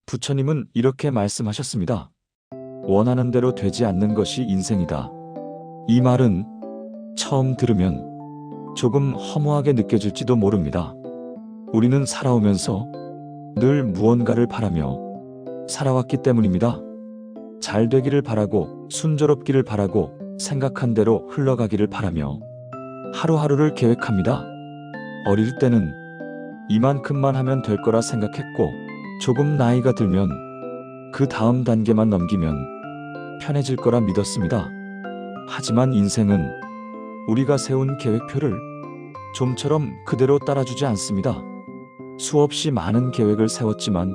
부처님은 이렇게 말씀하셨습니다. 원하는 대로 되지 않는 것이 인생이다. 이 말은 처음 들으면 조금 허무하게 느껴질지도 모릅니다. 우리는 살아오면서 늘 무언가를 바라며 살아왔기 때문입니다. 잘 되기를 바라고 순조롭기를 바라고 생각한 대로 흘러가기를 바라며 하루하루를 계획합니다. 어릴 때는 이만큼만 하면 될 거라 생각했고 조금 나이가 들면 그 다음 단계만 넘기면 편해질 거라 믿었습니다. 하지만 인생은 우리가 세운 계획표를 좀처럼 그대로 따라주지 않습니다. 수없이 많은 계획을 세웠지만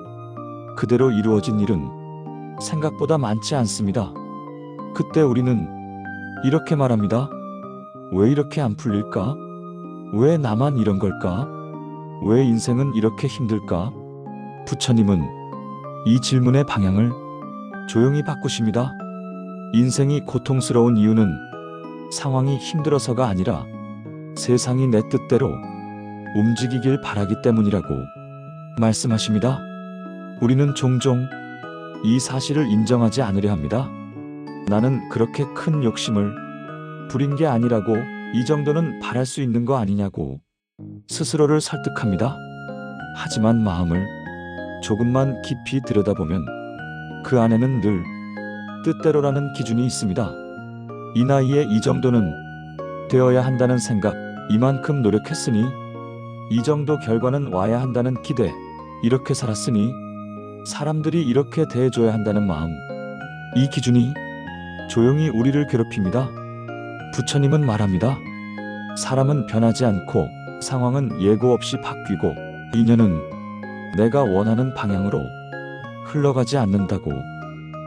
그대로 이루어진 일은 생각보다 많지 않습니다. 그때 우리는 이렇게 말합니다. 왜 이렇게 안 풀릴까? 왜 나만 이런 걸까? 왜 인생은 이렇게 힘들까? 부처님은 이 질문의 방향을 조용히 바꾸십니다. 인생이 고통스러운 이유는 상황이 힘들어서가 아니라 세상이 내 뜻대로 움직이길 바라기 때문이라고 말씀하십니다. 우리는 종종 이 사실을 인정하지 않으려 합니다. 나는 그렇게 큰 욕심을 부린 게 아니라고, 이 정도는 바랄 수 있는 거 아니냐고 스스로를 설득합니다. 하지만 마음을 조금만 깊이 들여다보면 그 안에는 늘 뜻대로라는 기준이 있습니다. 이 나이에 이 정도는 되어야 한다는 생각, 이만큼 노력했으니 이 정도 결과는 와야 한다는 기대, 이렇게 살았으니 사람들이 이렇게 대해줘야 한다는 마음, 이 기준이 조용히 우리를 괴롭힙니다. 부처님은 말합니다. 사람은 변하지 않고 상황은 예고 없이 바뀌고 인연은 내가 원하는 방향으로 흘러가지 않는다고.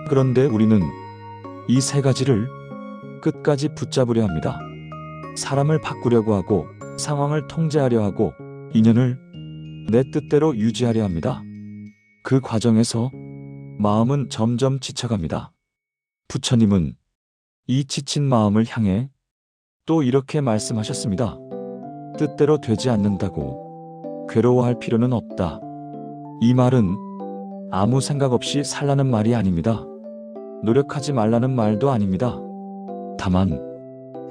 그런데 우리는 이 세 가지를 끝까지 붙잡으려 합니다. 사람을 바꾸려고 하고, 상황을 통제하려 하고, 인연을 내 뜻대로 유지하려 합니다. 그 과정에서 마음은 점점 지쳐갑니다. 부처님은 이 지친 마음을 향해 또 이렇게 말씀하셨습니다. 뜻대로 되지 않는다고 괴로워할 필요는 없다. 이 말은 아무 생각 없이 살라는 말이 아닙니다. 노력하지 말라는 말도 아닙니다. 다만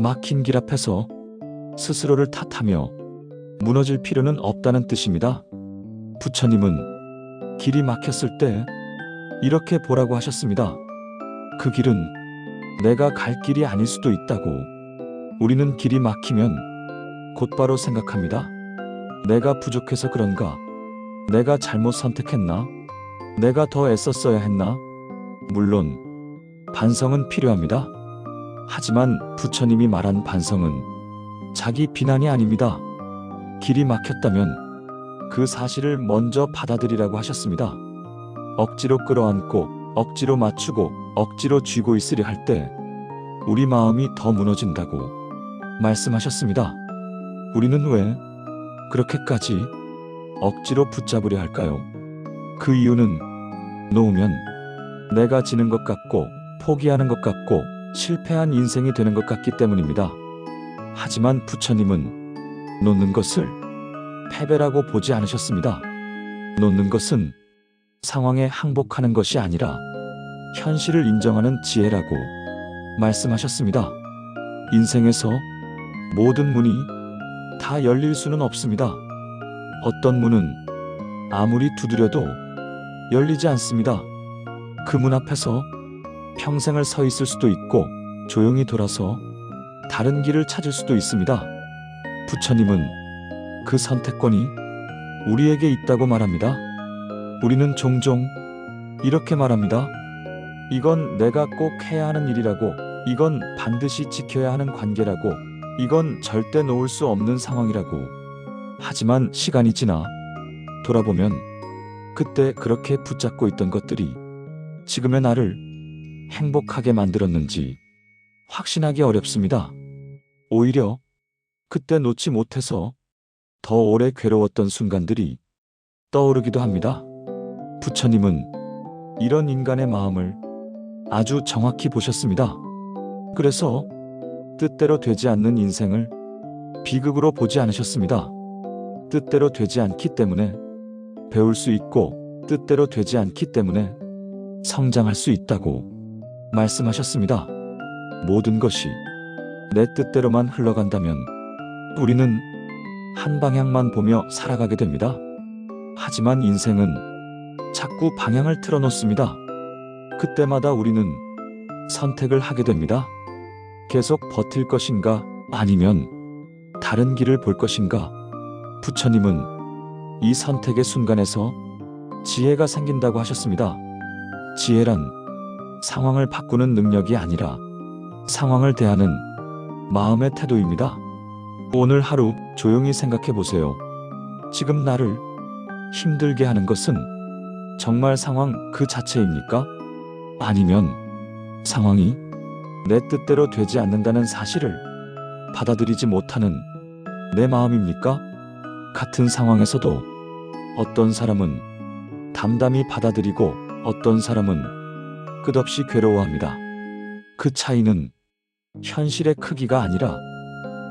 막힌 길 앞에서 스스로를 탓하며 무너질 필요는 없다는 뜻입니다. 부처님은 길이 막혔을 때 이렇게 보라고 하셨습니다. 그 길은 내가 갈 길이 아닐 수도 있다고. 우리는 길이 막히면 곧바로 생각합니다. 내가 부족해서 그런가? 내가 잘못 선택했나? 내가 더 애썼어야 했나? 물론 반성은 필요합니다. 하지만 부처님이 말한 반성은 자기 비난이 아닙니다. 길이 막혔다면 그 사실을 먼저 받아들이라고 하셨습니다. 억지로 끌어안고 억지로 맞추고 억지로 쥐고 있으려 할 때 우리 마음이 더 무너진다고 말씀하셨습니다. 우리는 왜 그렇게까지 억지로 붙잡으려 할까요? 그 이유는 놓으면 내가 지는 것 같고 포기하는 것 같고 실패한 인생이 되는 것 같기 때문입니다. 하지만 부처님은 놓는 것을 패배라고 보지 않으셨습니다. 놓는 것은 상황에 항복하는 것이 아니라 현실을 인정하는 지혜라고 말씀하셨습니다. 인생에서 모든 문이 다 열릴 수는 없습니다. 어떤 문은 아무리 두드려도 열리지 않습니다. 그 문 앞에서 평생을 서 있을 수도 있고 조용히 돌아서 다른 길을 찾을 수도 있습니다. 부처님은 그 선택권이 우리에게 있다고 말합니다. 우리는 종종 이렇게 말합니다. 이건 내가 꼭 해야 하는 일이라고, 이건 반드시 지켜야 하는 관계라고, 이건 절대 놓을 수 없는 상황이라고. 하지만 시간이 지나 돌아보면 그때 그렇게 붙잡고 있던 것들이 지금의 나를 행복하게 만들었는지 확신하기 어렵습니다. 오히려 그때 놓지 못해서 더 오래 괴로웠던 순간들이 떠오르기도 합니다. 부처님은 이런 인간의 마음을 아주 정확히 보셨습니다. 그래서 뜻대로 되지 않는 인생을 비극으로 보지 않으셨습니다. 뜻대로 되지 않기 때문에 배울 수 있고 뜻대로 되지 않기 때문에 성장할 수 있다고 말씀하셨습니다. 모든 것이 내 뜻대로만 흘러간다면 우리는 한 방향만 보며 살아가게 됩니다. 하지만 인생은 자꾸 방향을 틀어놓습니다. 그때마다 우리는 선택을 하게 됩니다. 계속 버틸 것인가 아니면 다른 길을 볼 것인가. 부처님은 이 선택의 순간에서 지혜가 생긴다고 하셨습니다. 지혜란 상황을 바꾸는 능력이 아니라 상황을 대하는 마음의 태도입니다. 오늘 하루 조용히 생각해 보세요. 지금 나를 힘들게 하는 것은 정말 상황 그 자체입니까? 아니면 상황이 내 뜻대로 되지 않는다는 사실을 받아들이지 못하는 내 마음입니까? 같은 상황에서도 어떤 사람은 담담히 받아들이고 어떤 사람은 끝없이 괴로워합니다. 그 차이는 현실의 크기가 아니라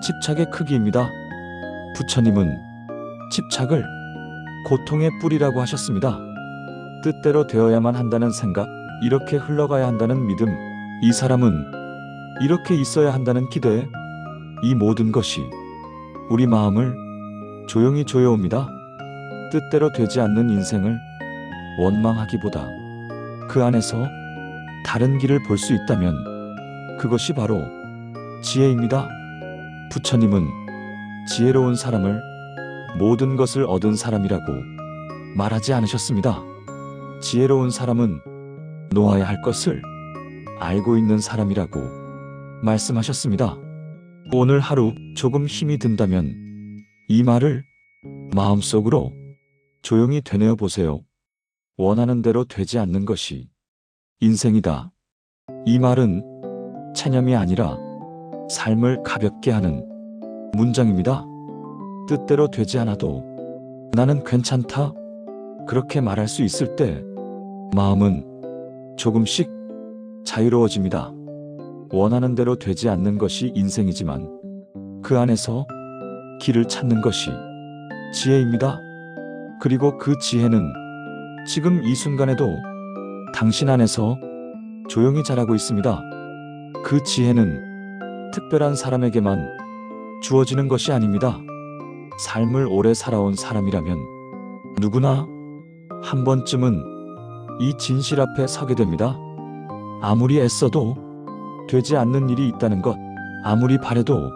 집착의 크기입니다. 부처님은 집착을 고통의 뿌리라고 하셨습니다. 뜻대로 되어야만 한다는 생각, 이렇게 흘러가야 한다는 믿음, 이 사람은 이렇게 있어야 한다는 기대, 이 모든 것이 우리 마음을 조용히 조여옵니다. 뜻대로 되지 않는 인생을 원망하기보다 그 안에서 다른 길을 볼 수 있다면 그것이 바로 지혜입니다. 부처님은 지혜로운 사람을 모든 것을 얻은 사람이라고 말하지 않으셨습니다. 지혜로운 사람은 놓아야 할 것을 알고 있는 사람이라고 말씀하셨습니다. 오늘 하루 조금 힘이 든다면 이 말을 마음속으로 조용히 되뇌어 보세요. 원하는 대로 되지 않는 것이 인생이다. 이 말은 체념이 아니라 삶을 가볍게 하는 문장입니다. 뜻대로 되지 않아도 나는 괜찮다. 그렇게 말할 수 있을 때 마음은 조금씩 자유로워집니다. 원하는 대로 되지 않는 것이 인생이지만 그 안에서 길을 찾는 것이 지혜입니다. 그리고 그 지혜는 지금 이 순간에도 당신 안에서 조용히 자라고 있습니다. 그 지혜는 특별한 사람에게만 주어지는 것이 아닙니다. 삶을 오래 살아온 사람이라면 누구나 한 번쯤은 이 진실 앞에 서게 됩니다. 아무리 애써도 되지 않는 일이 있다는 것, 아무리 바래도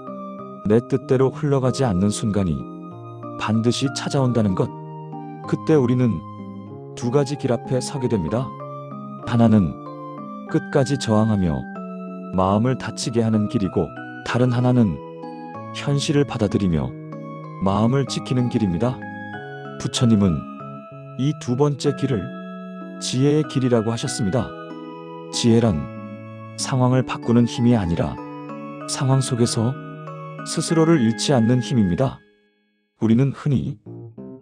내 뜻대로 흘러가지 않는 순간이 반드시 찾아온다는 것, 그때 우리는 두 가지 길 앞에 서게 됩니다. 하나는 끝까지 저항하며 마음을 다치게 하는 길이고, 다른 하나는 현실을 받아들이며 마음을 지키는 길입니다. 부처님은 이 두 번째 길을 지혜의 길이라고 하셨습니다. 지혜란 상황을 바꾸는 힘이 아니라 상황 속에서 스스로를 잃지 않는 힘입니다. 우리는 흔히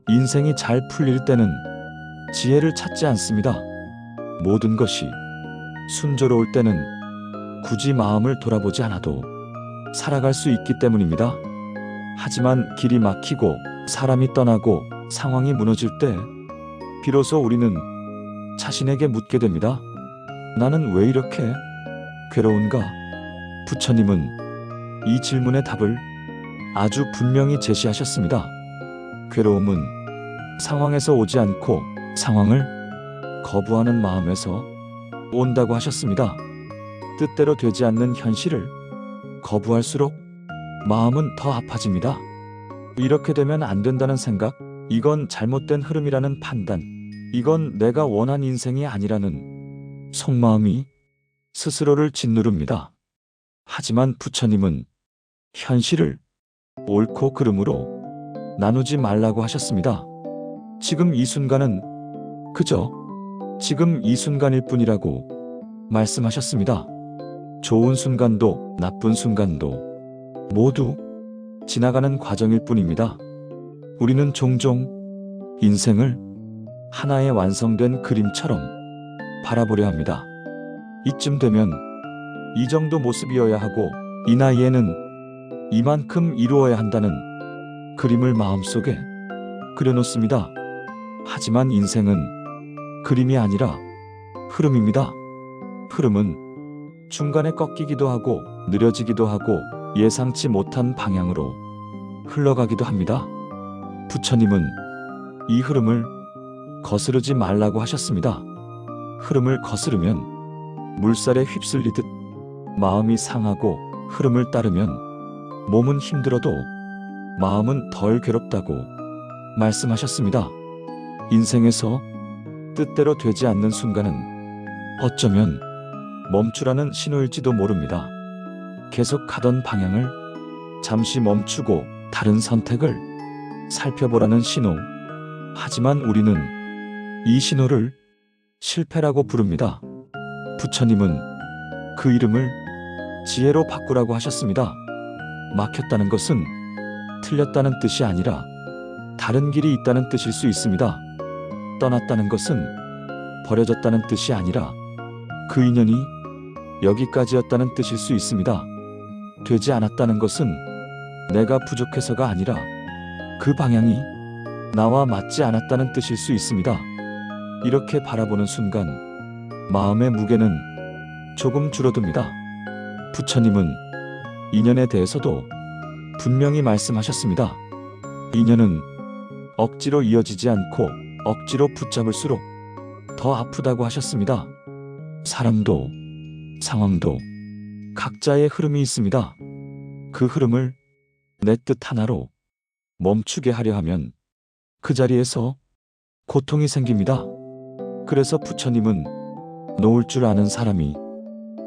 인생이 잘 풀릴 때는 지혜를 찾지 않습니다. 모든 것이 순조로울 때는 굳이 마음을 돌아보지 않아도 살아갈 수 있기 때문입니다. 하지만 길이 막히고 사람이 떠나고 상황이 무너질 때 비로소 우리는 자신에게 묻게 됩니다. 나는 왜 이렇게 괴로운가? 부처님은 이 질문의 답을 아주 분명히 제시하셨습니다. 괴로움은 상황에서 오지 않고 상황을 거부하는 마음에서 온다고 하셨습니다. 뜻대로 되지 않는 현실을 거부할수록 마음은 더 아파집니다. 이렇게 되면 안 된다는 생각, 이건 잘못된 흐름이라는 판단, 이건 내가 원한 인생이 아니라는 속마음이 스스로를 짓누릅니다. 하지만 부처님은 현실을 옳고 그름으로 나누지 말라고 하셨습니다. 지금 이 순간은 그저 지금 이 순간일 뿐이라고 말씀하셨습니다. 좋은 순간도 나쁜 순간도 모두 지나가는 과정일 뿐입니다. 우리는 종종 인생을 하나의 완성된 그림처럼 바라보려 합니다. 이쯤 되면 이 정도 모습이어야 하고 이 나이에는 이만큼 이루어야 한다는 그림을 마음속에 그려놓습니다. 하지만 인생은 그림이 아니라 흐름입니다. 흐름은 중간에 꺾이기도 하고 느려지기도 하고 예상치 못한 방향으로 흘러가기도 합니다. 부처님은 이 흐름을 거스르지 말라고 하셨습니다. 흐름을 거스르면 물살에 휩쓸리듯 마음이 상하고 흐름을 따르면 몸은 힘들어도 마음은 덜 괴롭다고 말씀하셨습니다. 인생에서 뜻대로 되지 않는 순간은 어쩌면 멈추라는 신호일지도 모릅니다. 계속 가던 방향을 잠시 멈추고 다른 선택을 살펴보라는 신호. 하지만 우리는 이 신호를 실패라고 부릅니다. 부처님은 그 이름을 지혜로 바꾸라고 하셨습니다. 막혔다는 것은 틀렸다는 뜻이 아니라 다른 길이 있다는 뜻일 수 있습니다. 떠났다는 것은 버려졌다는 뜻이 아니라 그 인연이 여기까지였다는 뜻일 수 있습니다. 되지 않았다는 것은 내가 부족해서가 아니라 그 방향이 나와 맞지 않았다는 뜻일 수 있습니다. 이렇게 바라보는 순간 마음의 무게는 조금 줄어듭니다. 부처님은 인연에 대해서도 분명히 말씀하셨습니다. 인연은 억지로 이어지지 않고 억지로 붙잡을수록 더 아프다고 하셨습니다. 사람도 상황도 각자의 흐름이 있습니다. 그 흐름을 내 뜻 하나로 멈추게 하려 하면 그 자리에서 고통이 생깁니다. 그래서 부처님은 놓을 줄 아는 사람이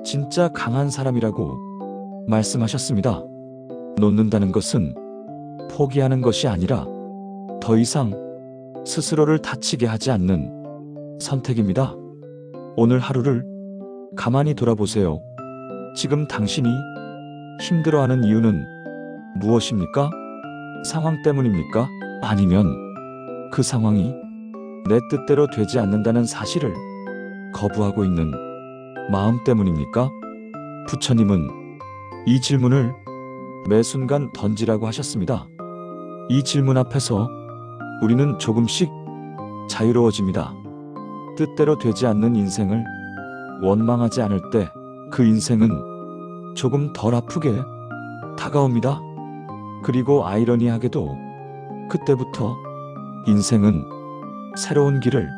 진짜 강한 사람이라고 말씀하셨습니다. 놓는다는 것은 포기하는 것이 아니라 더 이상 스스로를 다치게 하지 않는 선택입니다. 오늘 하루를 가만히 돌아보세요. 지금 당신이 힘들어하는 이유는 무엇입니까? 상황 때문입니까? 아니면 그 상황이 내 뜻대로 되지 않는다는 사실을 거부하고 있는 마음 때문입니까? 부처님은 이 질문을 매 순간 던지라고 하셨습니다. 이 질문 앞에서 우리는 조금씩 자유로워집니다. 뜻대로 되지 않는 인생을 원망하지 않을 때 그 인생은 조금 덜 아프게 다가옵니다. 그리고 아이러니하게도 그때부터 인생은 새로운 길을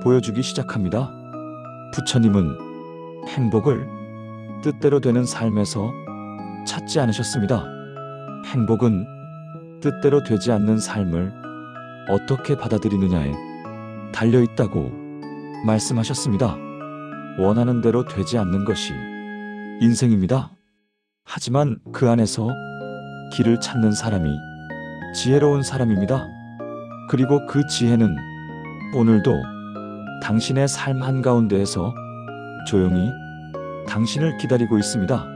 보여주기 시작합니다. 부처님은 행복을 뜻대로 되는 삶에서 찾지 않으셨습니다. 행복은 뜻대로 되지 않는 삶을 어떻게 받아들이느냐에 달려있다고 말씀하셨습니다. 원하는 대로 되지 않는 것이 인생입니다. 하지만 그 안에서 길을 찾는 사람이 지혜로운 사람입니다. 그리고 그 지혜는 오늘도 당신의 삶 한가운데에서 조용히 당신을 기다리고 있습니다.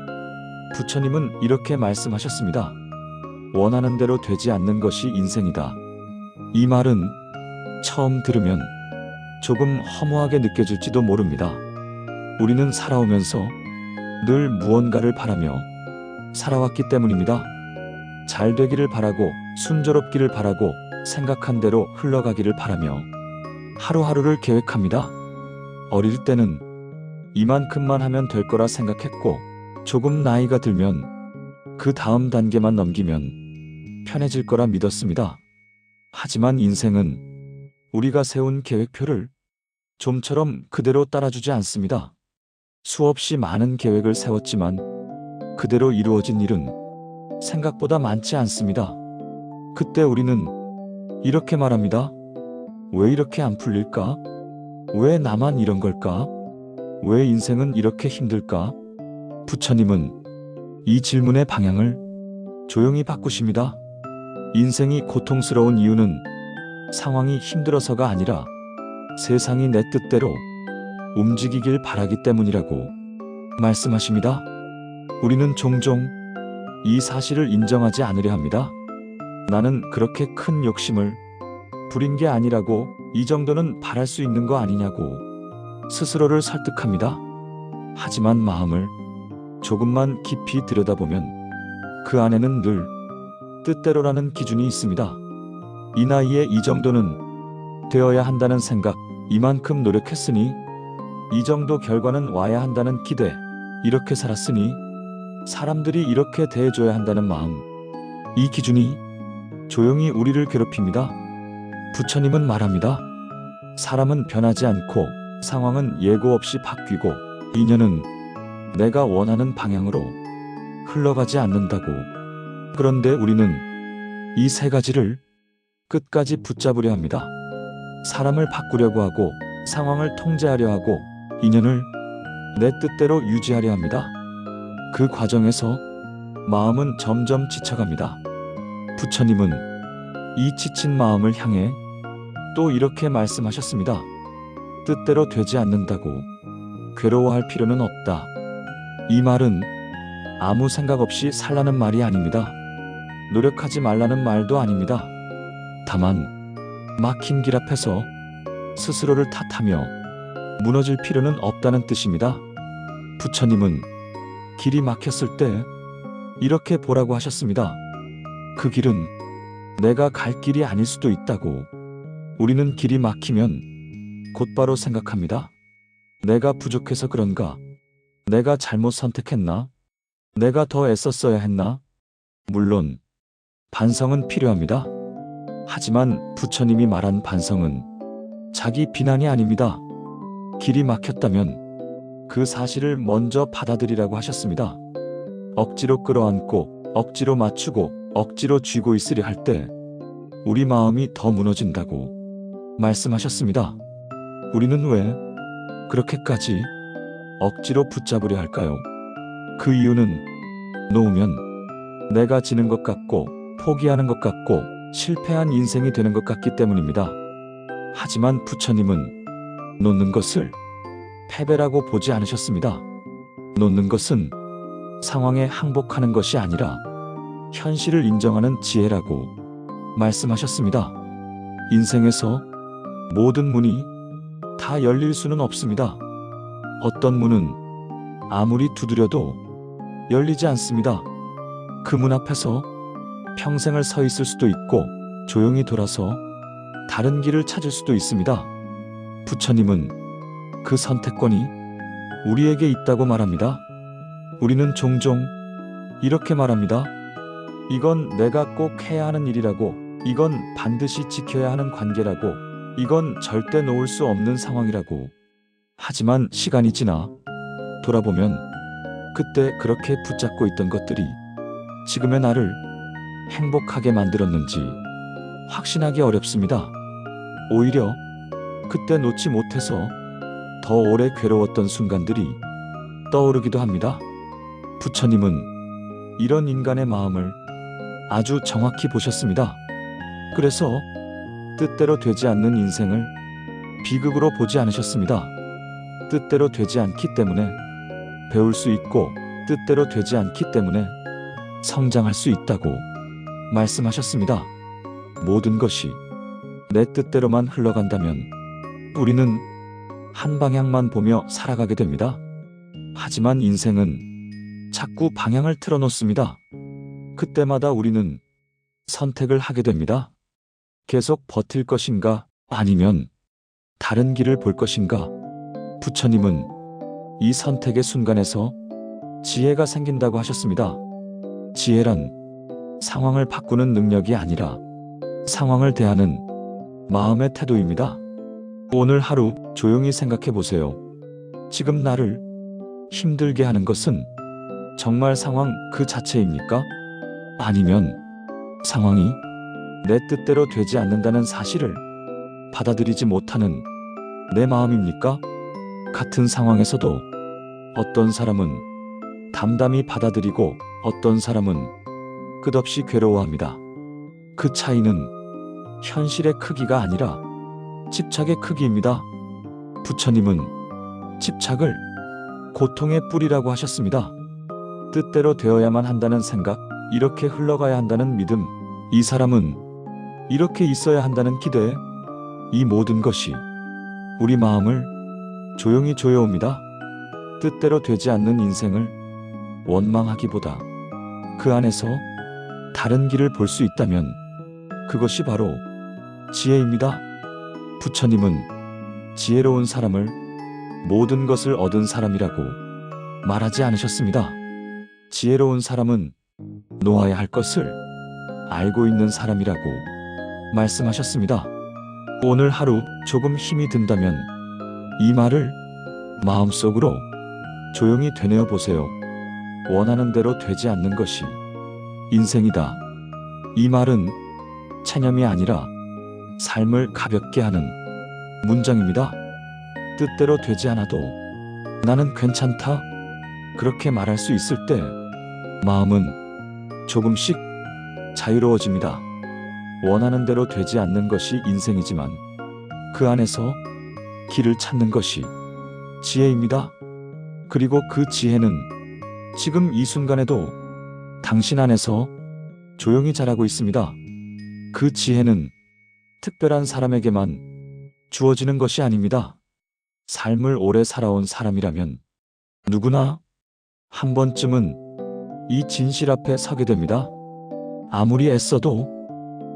부처님은 이렇게 말씀하셨습니다. 원하는 대로 되지 않는 것이 인생이다. 이 말은 처음 들으면 조금 허무하게 느껴질지도 모릅니다. 우리는 살아오면서 늘 무언가를 바라며 살아왔기 때문입니다. 잘 되기를 바라고 순조롭기를 바라고 생각한 대로 흘러가기를 바라며 하루하루를 계획합니다. 어릴 때는 이만큼만 하면 될 거라 생각했고 조금 나이가 들면 그 다음 단계만 넘기면 편해질 거라 믿었습니다. 하지만 인생은 우리가 세운 계획표를 좀처럼 그대로 따라주지 않습니다. 수없이 많은 계획을 세웠지만 그대로 이루어진 일은 생각보다 많지 않습니다. 그때 우리는 이렇게 말합니다. 왜 이렇게 안 풀릴까? 왜 나만 이런 걸까? 왜 인생은 이렇게 힘들까? 부처님은 이 질문의 방향을 조용히 바꾸십니다. 인생이 고통스러운 이유는 상황이 힘들어서가 아니라 세상이 내 뜻대로 움직이길 바라기 때문이라고 말씀하십니다. 우리는 종종 이 사실을 인정하지 않으려 합니다. 나는 그렇게 큰 욕심을 부린 게 아니라고, 이 정도는 바랄 수 있는 거 아니냐고 스스로를 설득합니다. 하지만 마음을 조금만 깊이 들여다보면 그 안에는 늘 뜻대로라는 기준이 있습니다. 이 나이에 이 정도는 되어야 한다는 생각, 이만큼 노력했으니 이 정도 결과는 와야 한다는 기대, 이렇게 살았으니 사람들이 이렇게 대해줘야 한다는 마음, 이 기준이 조용히 우리를 괴롭힙니다. 부처님은 말합니다. 사람은 변하지 않고 상황은 예고 없이 바뀌고 인연은 내가 원하는 방향으로 흘러가지 않는다고. 그런데 우리는 이 세 가지를 끝까지 붙잡으려 합니다. 사람을 바꾸려고 하고, 상황을 통제하려 하고, 인연을 내 뜻대로 유지하려 합니다. 그 과정에서 마음은 점점 지쳐갑니다. 부처님은 이 지친 마음을 향해 또 이렇게 말씀하셨습니다. 뜻대로 되지 않는다고 괴로워할 필요는 없다. 이 말은 아무 생각 없이 살라는 말이 아닙니다. 노력하지 말라는 말도 아닙니다. 다만 막힌 길 앞에서 스스로를 탓하며 무너질 필요는 없다는 뜻입니다. 부처님은 길이 막혔을 때 이렇게 보라고 하셨습니다. 그 길은 내가 갈 길이 아닐 수도 있다고. 우리는 길이 막히면 곧바로 생각합니다. 내가 부족해서 그런가? 내가 잘못 선택했나? 내가 더 애썼어야 했나? 물론 반성은 필요합니다. 하지만 부처님이 말한 반성은 자기 비난이 아닙니다. 길이 막혔다면 그 사실을 먼저 받아들이라고 하셨습니다. 억지로 끌어안고, 억지로 맞추고, 억지로 쥐고 있으려 할 때 우리 마음이 더 무너진다고 말씀하셨습니다. 우리는 왜 그렇게까지 억지로 붙잡으려 할까요? 그 이유는 놓으면 내가 지는 것 같고, 포기하는 것 같고, 실패한 인생이 되는 것 같기 때문입니다. 하지만 부처님은 놓는 것을 패배라고 보지 않으셨습니다. 놓는 것은 상황에 항복하는 것이 아니라 현실을 인정하는 지혜라고 말씀하셨습니다. 인생에서 모든 문이 다 열릴 수는 없습니다. 어떤 문은 아무리 두드려도 열리지 않습니다. 그 문 앞에서 평생을 서 있을 수도 있고, 조용히 돌아서 다른 길을 찾을 수도 있습니다. 부처님은 그 선택권이 우리에게 있다고 말합니다. 우리는 종종 이렇게 말합니다. 이건 내가 꼭 해야 하는 일이라고, 이건 반드시 지켜야 하는 관계라고, 이건 절대 놓을 수 없는 상황이라고. 하지만 시간이 지나 돌아보면 그때 그렇게 붙잡고 있던 것들이 지금의 나를 행복하게 만들었는지 확신하기 어렵습니다. 오히려 그때 놓지 못해서 더 오래 괴로웠던 순간들이 떠오르기도 합니다. 부처님은 이런 인간의 마음을 아주 정확히 보셨습니다. 그래서 뜻대로 되지 않는 인생을 비극으로 보지 않으셨습니다. 뜻대로 되지 않기 때문에 배울 수 있고, 뜻대로 되지 않기 때문에 성장할 수 있다고 말씀하셨습니다. 모든 것이 내 뜻대로만 흘러간다면 우리는 한 방향만 보며 살아가게 됩니다. 하지만 인생은 자꾸 방향을 틀어놓습니다. 그때마다 우리는 선택을 하게 됩니다. 계속 버틸 것인가, 아니면 다른 길을 볼 것인가. 부처님은 이 선택의 순간에서 지혜가 생긴다고 하셨습니다. 지혜란 상황을 바꾸는 능력이 아니라 상황을 대하는 마음의 태도입니다. 오늘 하루 조용히 생각해 보세요. 지금 나를 힘들게 하는 것은 정말 상황 그 자체입니까? 아니면 상황이 내 뜻대로 되지 않는다는 사실을 받아들이지 못하는 내 마음입니까? 같은 상황에서도 어떤 사람은 담담히 받아들이고 어떤 사람은 끝없이 괴로워합니다. 그 차이는 현실의 크기가 아니라 집착의 크기입니다. 부처님은 집착을 고통의 뿌리라고 하셨습니다. 뜻대로 되어야만 한다는 생각, 이렇게 흘러가야 한다는 믿음, 이 사람은 이렇게 있어야 한다는 기대, 이 모든 것이 우리 마음을 조용히 조여옵니다. 뜻대로 되지 않는 인생을 원망하기보다 그 안에서 다른 길을 볼 수 있다면 그것이 바로 지혜입니다. 부처님은 지혜로운 사람을 모든 것을 얻은 사람이라고 말하지 않으셨습니다. 지혜로운 사람은 놓아야 할 것을 알고 있는 사람이라고 말씀하셨습니다. 오늘 하루 조금 힘이 든다면 이 말을 마음속으로 조용히 되뇌어 보세요. 원하는 대로 되지 않는 것이 인생이다. 이 말은 체념이 아니라 삶을 가볍게 하는 문장입니다. 뜻대로 되지 않아도 나는 괜찮다. 그렇게 말할 수 있을 때 마음은 조금씩 자유로워집니다. 원하는 대로 되지 않는 것이 인생이지만 그 안에서 길을 찾는 것이 지혜입니다. 그리고 그 지혜는 지금 이 순간에도 당신 안에서 조용히 자라고 있습니다. 그 지혜는 특별한 사람에게만 주어지는 것이 아닙니다. 삶을 오래 살아온 사람이라면 누구나 한 번쯤은 이 진실 앞에 서게 됩니다. 아무리 애써도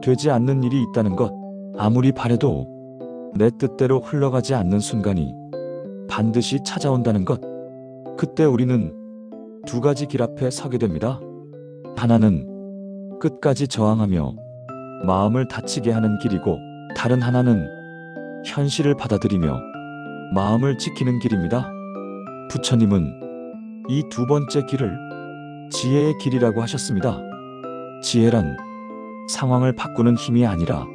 되지 않는 일이 있다는 것, 아무리 바래도 내 뜻대로 흘러가지 않는 순간이 반드시 찾아온다는 것. 그때 우리는 두 가지 길 앞에 서게 됩니다. 하나는 끝까지 저항하며 마음을 다치게 하는 길이고, 다른 하나는 현실을 받아들이며 마음을 지키는 길입니다. 부처님은 이 두 번째 길을 지혜의 길이라고 하셨습니다. 지혜란 상황을 바꾸는 힘이 아니라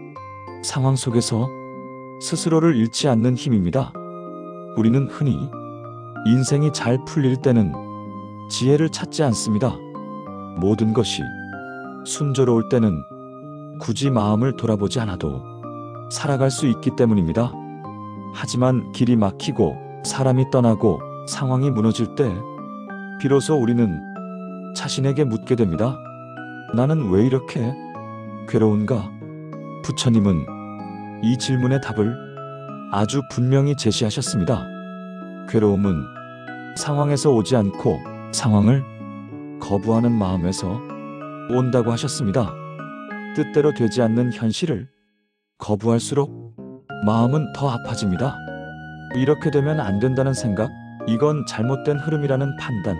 상황 속에서 스스로를 잃지 않는 힘입니다. 우리는 흔히 인생이 잘 풀릴 때는 지혜를 찾지 않습니다. 모든 것이 순조로울 때는 굳이 마음을 돌아보지 않아도 살아갈 수 있기 때문입니다. 하지만 길이 막히고 사람이 떠나고 상황이 무너질 때 비로소 우리는 자신에게 묻게 됩니다. 나는 왜 이렇게 괴로운가? 부처님은 이 질문의 답을 아주 분명히 제시하셨습니다. 괴로움은 상황에서 오지 않고 상황을 거부하는 마음에서 온다고 하셨습니다. 뜻대로 되지 않는 현실을 거부할수록 마음은 더 아파집니다. 이렇게 되면 안 된다는 생각, 이건 잘못된 흐름이라는 판단,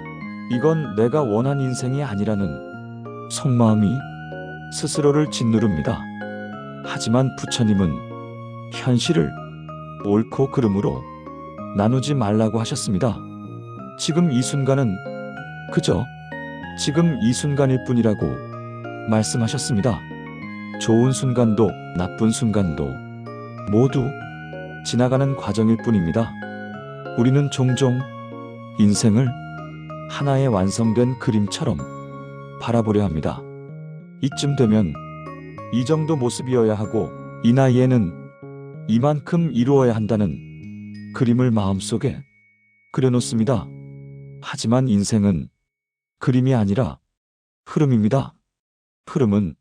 이건 내가 원한 인생이 아니라는 속마음이 스스로를 짓누릅니다. 하지만 부처님은 현실을 옳고 그름으로 나누지 말라고 하셨습니다. 지금 이 순간은 그저 지금 이 순간일 뿐이라고 말씀하셨습니다. 좋은 순간도 나쁜 순간도 모두 지나가는 과정일 뿐입니다. 우리는 종종 인생을 하나의 완성된 그림처럼 바라보려 합니다. 이쯤 되면 이 정도 모습이어야 하고, 이 나이에는 이만큼 이루어야 한다는 그림을 마음속에 그려놓습니다. 하지만 인생은 그림이 아니라 흐름입니다. 흐름은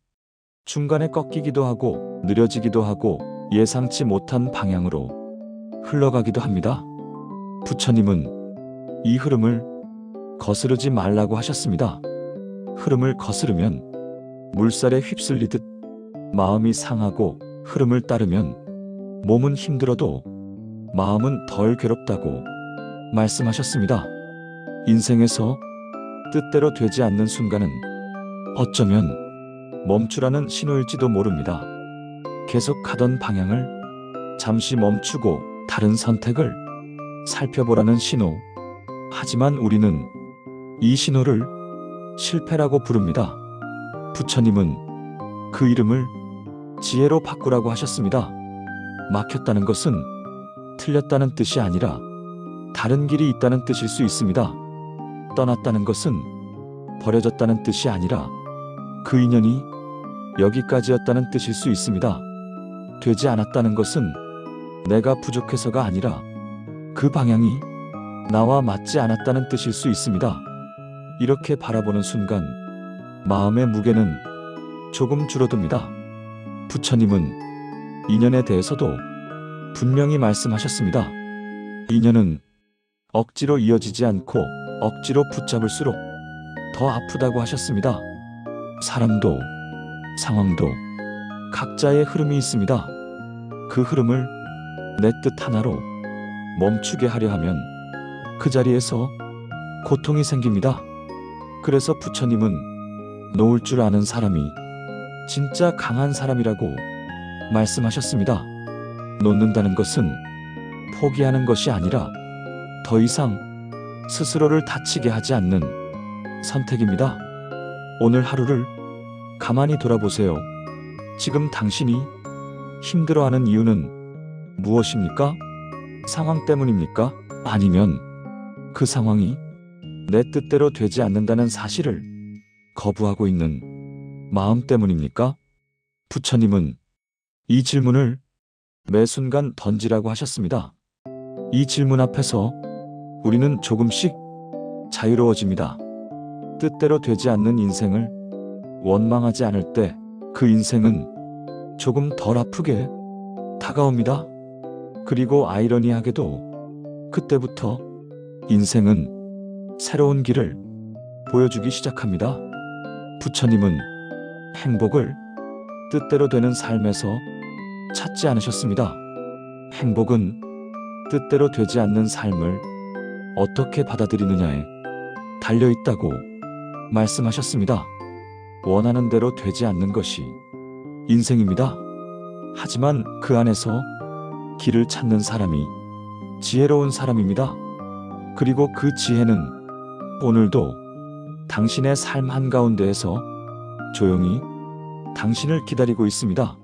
중간에 꺾이기도 하고 느려지기도 하고 예상치 못한 방향으로 흘러가기도 합니다. 부처님은 이 흐름을 거스르지 말라고 하셨습니다. 흐름을 거스르면 물살에 휩쓸리듯 마음이 상하고, 흐름을 따르면 몸은 힘들어도 마음은 덜 괴롭다고 말씀하셨습니다. 인생에서 뜻대로 되지 않는 순간은 어쩌면 멈추라는 신호일지도 모릅니다. 계속 가던 방향을 잠시 멈추고 다른 선택을 살펴보라는 신호. 하지만 우리는 이 신호를 실패라고 부릅니다. 부처님은 그 이름을 지혜로 바꾸라고 하셨습니다. 막혔다는 것은 틀렸다는 뜻이 아니라 다른 길이 있다는 뜻일 수 있습니다. 떠났다는 것은 버려졌다는 뜻이 아니라 그 인연이 여기까지였다는 뜻일 수 있습니다. 되지 않았다는 것은 내가 부족해서가 아니라 그 방향이 나와 맞지 않았다는 뜻일 수 있습니다. 이렇게 바라보는 순간 마음의 무게는 조금 줄어듭니다. 부처님은 인연에 대해서도 분명히 말씀하셨습니다. 인연은 억지로 이어지지 않고 억지로 붙잡을수록 더 아프다고 하셨습니다. 사람도 상황도 각자의 흐름이 있습니다. 그 흐름을 내 뜻 하나로 멈추게 하려 하면 그 자리에서 고통이 생깁니다. 그래서 부처님은 놓을 줄 아는 사람이 진짜 강한 사람이라고 말씀하셨습니다. 놓는다는 것은 포기하는 것이 아니라 더 이상 스스로를 다치게 하지 않는 선택입니다. 오늘 하루를 가만히 돌아보세요. 지금 당신이 힘들어하는 이유는 무엇입니까? 상황 때문입니까? 아니면 그 상황이 내 뜻대로 되지 않는다는 사실을 거부하고 있는 마음 때문입니까? 부처님은 이 질문을 매 순간 던지라고 하셨습니다. 이 질문 앞에서 우리는 조금씩 자유로워집니다. 뜻대로 되지 않는 인생을 원망하지 않을 때 그 인생은 조금 덜 아프게 다가옵니다. 그리고 아이러니하게도 그때부터 인생은 새로운 길을 보여주기 시작합니다. 부처님은 행복을 뜻대로 되는 삶에서 찾지 않으셨습니다. 행복은 뜻대로 되지 않는 삶을 어떻게 받아들이느냐에 달려 있다고 말씀하셨습니다. 원하는 대로 되지 않는 것이 인생입니다. 하지만 그 안에서 길을 찾는 사람이 지혜로운 사람입니다. 그리고 그 지혜는 오늘도 당신의 삶 한가운데에서 조용히 당신을 기다리고 있습니다.